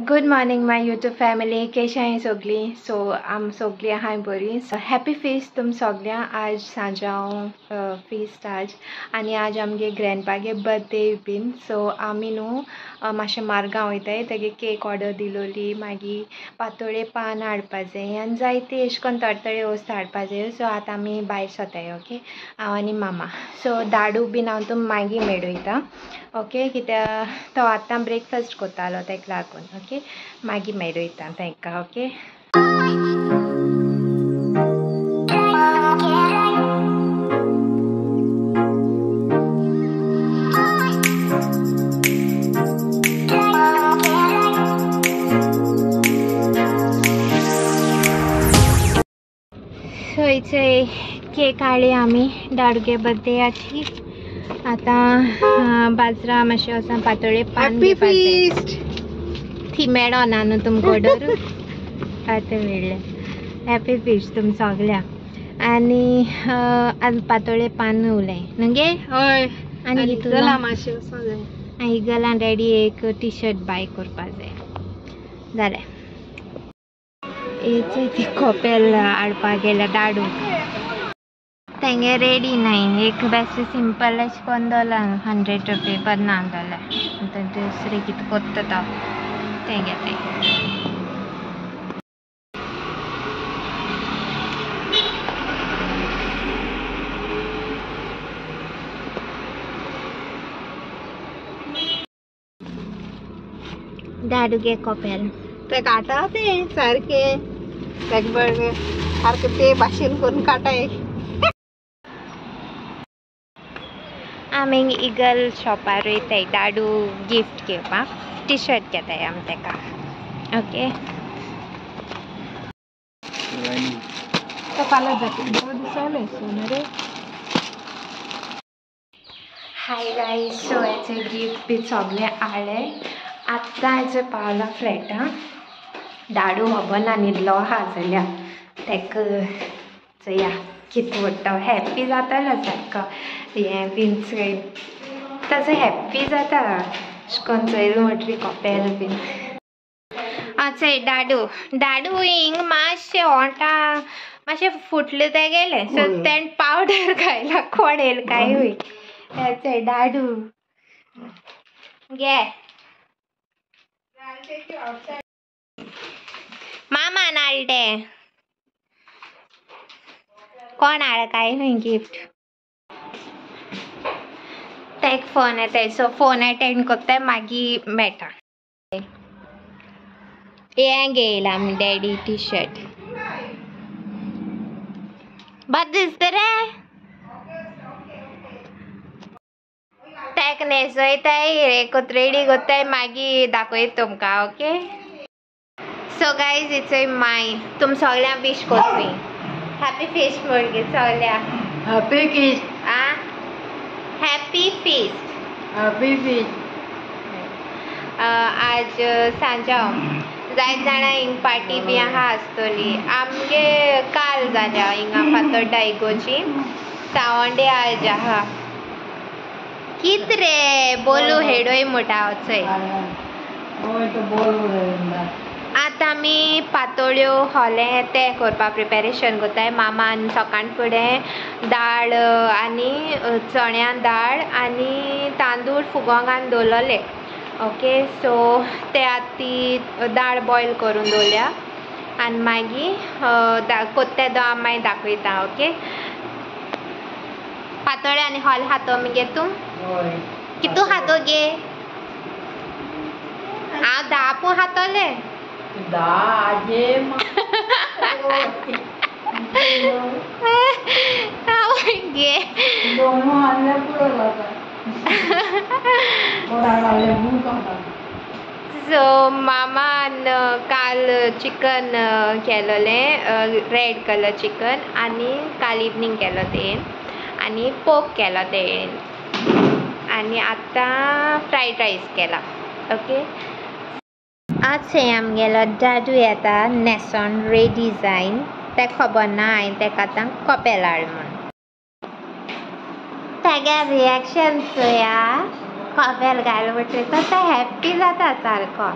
Good morning my YouTube family. कशी आहे सगळी? सो आम सगळी आहाय बरी. हॅपी फिस्ट तुम सगळ्या. आज सांजाव फिस्ट आज आणि आज आमगे ग्रँडपागे बर्थडे बीन. सो आमी न्हू मातशें मारगांव वयताय. तेगे केक ऑर्डर दिलोली, मागीर पातोळे पान हाडपा जाय आनी जायते अशें करून तळतळे वस्तू हाडपा जाय. सो आतां आमी भायर सरताय. ओके, हांव आनी मामा. सो दाडू बीन हांव तुम मागीर मेळयता. ओके, कित्याक तो आतां ब्रेकफास्ट करतालो तेका लागून. ओके, मागीर मेळयता तांकां. ओके, सो इथे केक हाडली आमी दाडूगे बर्थडेची. आतां बाजरा मातशें वचून पातोळे पान घेवपाक जाय. थी मेळो ना न्हू तुमकां ऑर्डर. आतां मेळ्ळें. हॅपी फिस्ट तुम सगल्या. आनी पातोळे पान उलय न्हूगे. हय, आनी कितूला मातशें वचूंक जाय. इगलान डॅडी एक टी शर्ट बाय करपा जाय जालें. ती कॉपेल हाडपाक गेल्या दाडू. तेंगे रेडी नाय. एक बेस्ट सिंपल अशें करून दवरला 100 रुपया बरें ना जाल्यार. दुसरें कितें करता तो तें घेताय. दाडूगे कॉपेल ते काटा ते सारखे सारखे ते भाशेन करून काटाय. आमी इगल शॉपार वयताय दाडू गिफ्ट घेवपाक. टी शर्ट घेताय आमी तेका. Okay, hi guys. सो हेचे गिफ्ट बी सगळे हाडले. आतां हेचे पावला फ्लॅटां. दाडू खबर ना न्हिदलो आहा जाल्यार तेका चोया कितें म्हणटा. हॅप्पी जातालो सारको. हें बीन चोय ताचो हॅप्पी जाता अशें करून चोयलो म्हणटरी कॉपेल बीन. चोय दाडू हिंग मातशें ओंटा मातशें फुटलें तें गेलें. सो तें पावडर घायला कोणेल काय हुई. चोय दाडू घे. मामा नालडे कोण हाड काय हुई गिफ्ट. तेक फोन येताय. सो फोन अटेंड कोत्ताय मागीर मेळटा. हें घेयला आमी डॅडी टी शर्ट. बरें दिसता रे. तेक न्हेसयताय रेडी कोत्ताय मागीर दाखयता तुमकां. Okay, so guys it's my तुम सगळ्यांक विश कोत्ताय. हॅपी फिस्ट मुर्गे सगळ्या. Happy feast. Happy feast. Happy feast. आज सांजाव जायत जाणां हिंग पार्टी बी आहा आसतली. आमगे काल जाल्या हिंगा फातोड्डा इगोर्जी सावंडे आज आहा. कित रे बोलू हेडोय मोठा वचय. आतां आमी पातोळ्यो खोले तें करपा प्रिपेरेशन कोत्ताय. मामान सकाळ फुडें दाळ आनी चण्या दाळ आनी तांदूळ फुगोवंक घालून दवरलेले. ओके, सो ते आतां ती दाळ बॉयल करून दवरल्या आनी मागीर कोत्ते तो हांव मागीर दाखयता. ओके, पातोळे आनी हॉल हातो मगे तूं कितू हातो गे. हांव 10 पू हातोले. गे सो मामान काल चिकन केलोलें रेड कलर चिकन आनी काल इवनिंग केलो तें आनी पोक केलो तें आनी आतां फ्रायड रायस केला. ओके, आज थंय आमगेलो दाडू येता न्हेसोन रेडी जायन. तें खबर ना हांवें तेका आतां कॉपेल हाड म्हूण. तेगे रिएक्शन चोया. कॉपेल घाल म्हणटरी तसो हॅप्पी जाता सारको.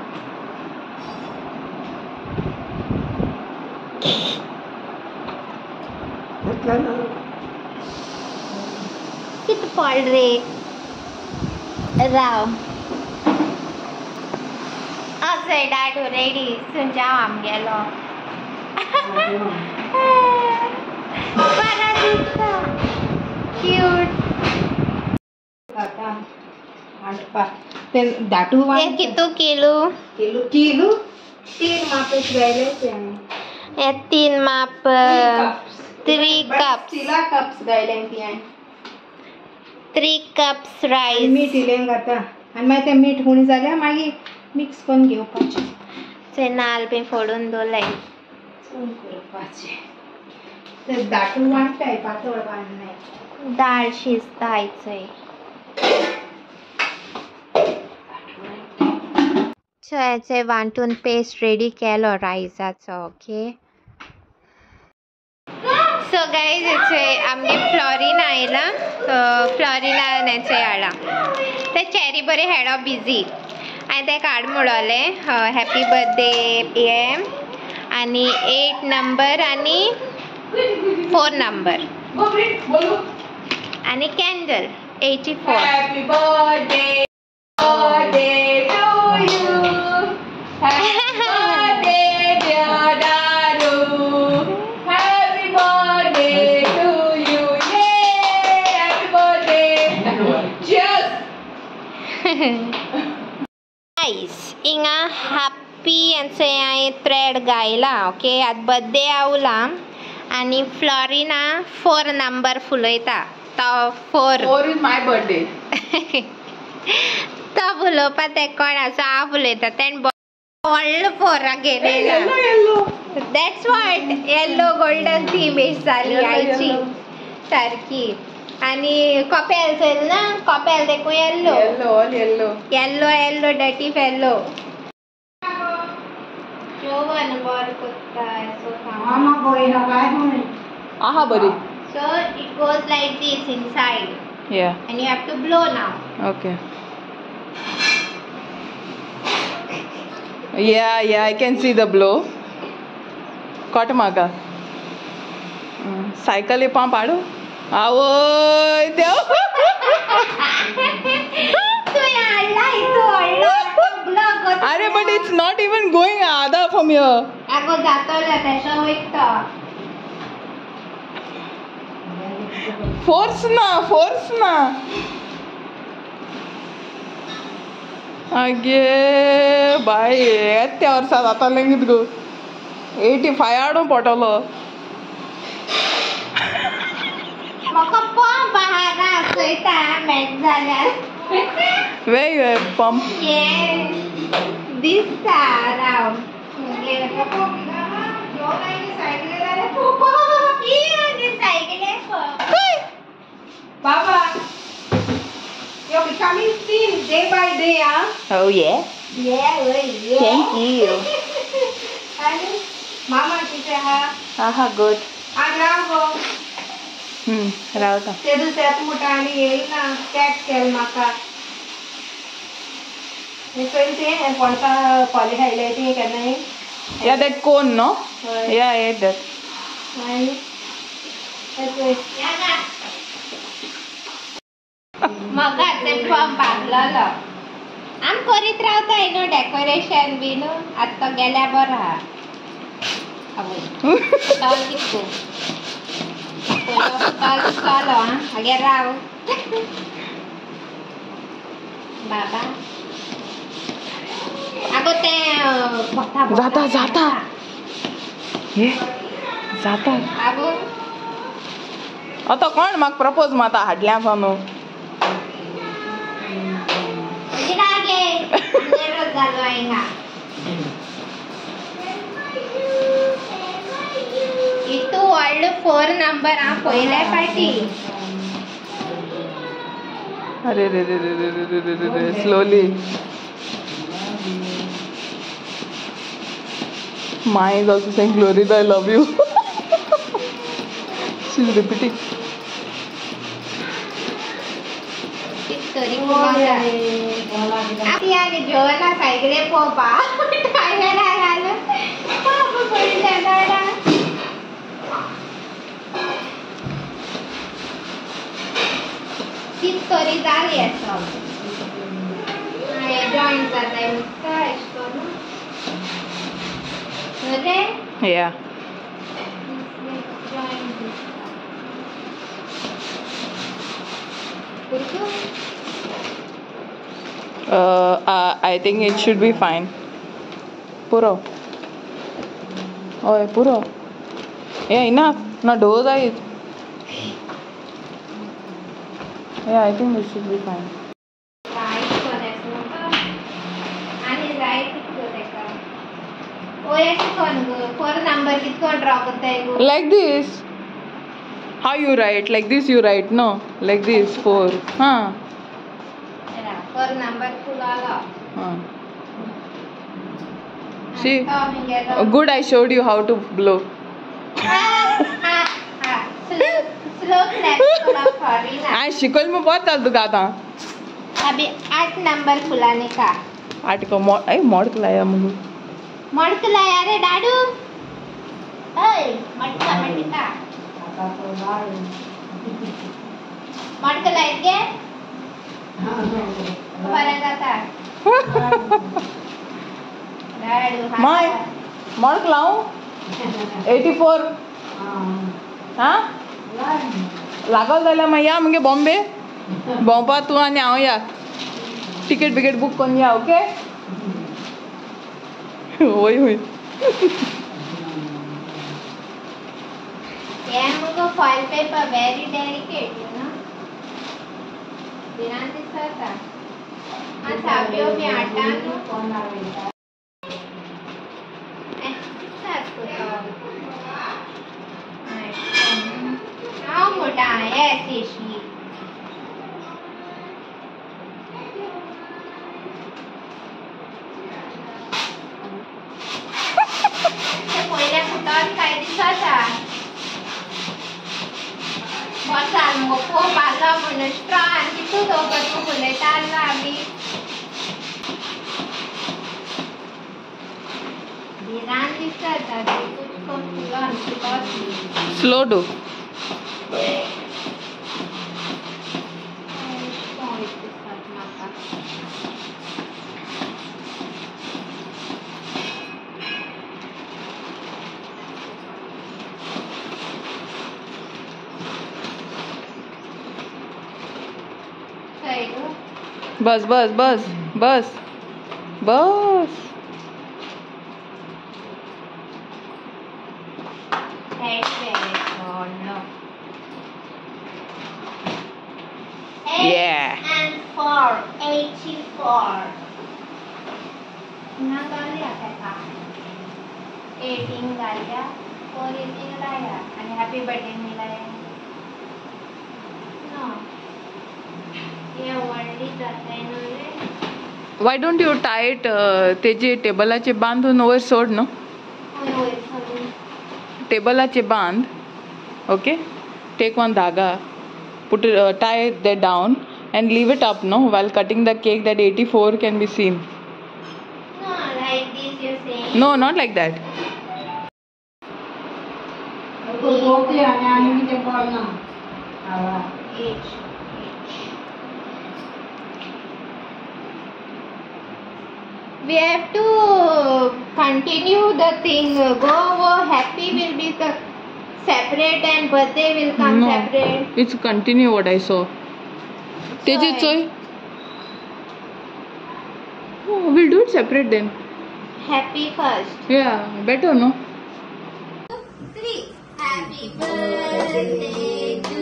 किती पड रे राव असं डाटू रेडी तुमच्या आम गेलो बरा दिसता क्यूट ते दाटू हे कितू किलो किलो किलो 3 मापेच गायले ते हे 3 माप 3 cups तिला कप्स गायले ती 3 cups rice मीठ इलेंग आता आणि मागीर ते मीठ हुणी जाल्यार मागीर मिक्स करून घेवपाचें ते नाल बी फोडून दवरलाय करपाचें ते दाटू वांटताय पातळ वांटनाय डाळ शिजतायचंय सो याचे वांटून पेस्ट रेडी केलो रायसाचो ओके सो गाइज याचे आमगे फ्लोरीन आयला फ्लोरिना नेचे हाडा ते चेरी बरे हेडो बिजी हांवें ते काड म्हणले हॅपी बर्थडे एम आनी 8 नंबर आनी 4 नंबर आनी candle 84 happy birthday birthday to you happy birthday dear दारू हॅपी बर्थडे टू यू ये हॅपी बर्थडे चीयर्स गाइस इंगा हॅपी यांचे हांवें थ्रेड गायला ओके आज बर्थडे आवला आनी फ्लोरिना 4 नंबर फुलयता तो 4 इज माय बर्थडे तो फुलोवपा ते कोण आसा हांव फुलयता तेण व्हडलो 4 गेलेला that's what yellow golden theme जाली आयची सारकी आनी कपेल चल ना कपेल देखून येल्लो येल्लो येल्लो येल्लो डटी फेल्लो जोवन बर कोत्ता सो मामा बोयना काय होय आहा बरी so it goes like this inside yeah and you have to blow now okay yeah I can see the blow cut म्हाका सायकल येवपा पाडू आवय देव अरे but it's not even going आधा फ्रॉम हियर आगो जातोले तेशो वयता फोर्स ना आगे बाय येत्या वर्सा जातालें कितें गो 85 हाडून पडटलो म्हाका पंप आहा चोयता मॅच जाल्यार वे पंप दिसता Rao Baba, you're becoming thin day by day, huh? Oh yeah. Yeah. Thank you. And Mama teacher ha. Aha, good. Agravo. Rauta. ते दुसऱ्यात मोठा आणि येईल ना कॅट केल माका हे ते कोणता पॉली खायला ते केन्ना Yeah, that cone, no? Yeah, I ate that. आणि म्हाका ते पंप बांदलेलो आम करीत रावताय न्हू डेकोरेशन बी न्हू आतां तो गेल्या बरो आहा आवय कितको चलो आं हागे राव बाबा आगो ते जाता ये जाता आगो आता कोण म्हाका प्रपोज माता हाडल्या फानू लागे नेरो जालो हिंगा इतू व्हडलो 4 नंबर हांव पयल्या फाटी अरे रे slowly Maya is also saying Glorida, I love you. She's repeating. जोना सायकले पोवपा टायरा घालून स्टोरी जाली असो जॉईन जाताय काय असतो रे Yeah. Join I think it should be fine. Puro. Oy, puro. Yeah, enough. No dose I. Yeah, I think it should be fine. Write करायचं आणि राईट करायचं ओय कोण फोर नंबर कितको ड्रॉ करताय गो Like this. How you write? Like this you write, no? Like this, 4. Huh. Four number फुलाला Huh. See? Good, I showed you how to blow. Slow clap थोड़ा खड़ी ना I शिकल में बहुत चल दुगा था. अभी 8 नंबर फुलाने का 8 को मोड़ के लाया मुझे. मडक लाया रे डाडू ओय मडका मडका मडक लायत गे बरं जाता डाडू माय मोड़ के लाऊं? 84. हाँ? लागल जाल्यार मागीर या मगे बॉम्बे भोंवपा तूं आनी हांव या टिकेट बिकेट बूक करून या ओके वय वय Yeah, मुझको foil paper very delicate, you know. बिना दिसता. हाँ साबियों में आटा नो. साथ को तो. हाँ मोटा है ऐसे शी. ते पहिले फुटावर काय दिसता. बसाल मोको पाला म्हणून स्ट्रॉंग किती दोघं तू उलयताना आम्ही भिरान दिसता तुझको फुलान फुलाची स्लो डू बस बस बस बस बस Yeah. And 484 ना गाल्या त्याचा 18 गाल्या 418 लाया आणि हॅपी बर्थडे मिलाया नो ये वडली जाते रे Why don't you tie it तेजे टेबलाचे बांधून वयर सोड नो टेबलाचे बांध okay take one dhaga put it tie that down and leave it up no while cutting the cake that 84 can be seen no like this you saying no not like that okay आणि ते ball ना we have to continue the thing go happy will be separate and birthday will come no, separate it's continue what I saw teje choy oh, we'll do it separate then happy first yeah better no 3 happy birthday to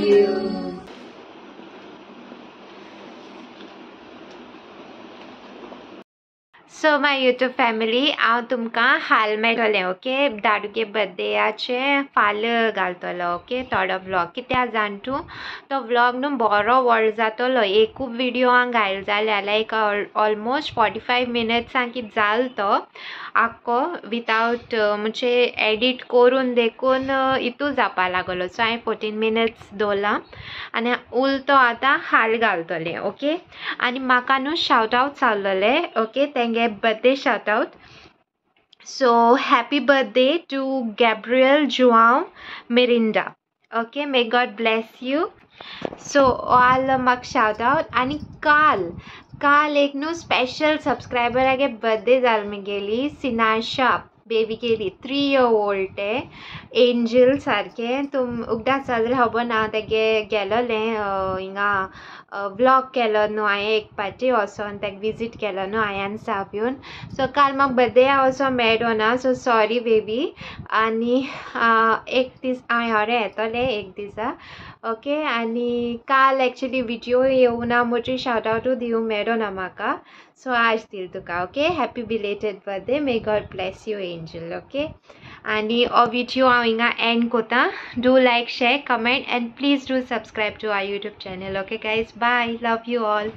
you so my YouTube family हांव तुमकां हाल मेळटलें okay दाडूगे बर्थडेयाचे फाल घालतलो okay थोडो vlog कित्याक जाण तूं तो vlog न्हू बरो व्हड जातलो एकूच विडियोआंक घायल जाल्यार लायक ऑलमोस्ट 45 मिनट्सांक कितें जालो तो आख्खो विथआउट म्हणजे एडिट करून देखून हितू जावपा लागलो सो हांवें 14 मिनट्स दवरला आनी उरतो आतां हाल घालतलें ओके आनी म्हाका न्हू शाउट आवट चाललेले ओके तेंगे birthday shout out so happy birthday to Gabriel João Mirinda okay may God bless you so all म्हाका शाउट आउट. आनी काल एक न्हू स्पेशल सबस्क्रायबरागे बर्थडे जाल म्हगेली सिनाशा बेबी गेली 3 year old ते एंजल सारकें तुम उगडास जाल्यार खबर ना तेगे गेलोलें हिंगा व्लॉग केलो न्हू हांवें एक पाटी वोसोन तेका विजीट केलो न्हू हांवें आनी सावयून. सो काल म्हाका बर्थडे वोसो मेळ्ळो ना, सो सॉरी बेबी. आनी एक दीस हांवें होरें येतोलें एक दिसा ओके. आनी काल एक्चुअली विडियो येवना मुझे शाउट आउटू दिवंक मेळ्ळो ना म्हाका, सो आज दिल तुका okay. Happy belated birthday, may God bless you angel okay. आनी हो विडियो हांव हिंगा एंड कोता. Do like share comment and please do subscribe to our YouTube channel okay guys. Bye, love you all.